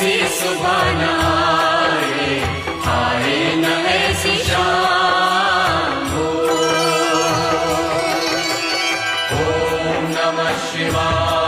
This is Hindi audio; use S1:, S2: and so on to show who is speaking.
S1: ऐसी सुबह न आए, आए न ऐसी शाम हो। ओम नमः शिवाय।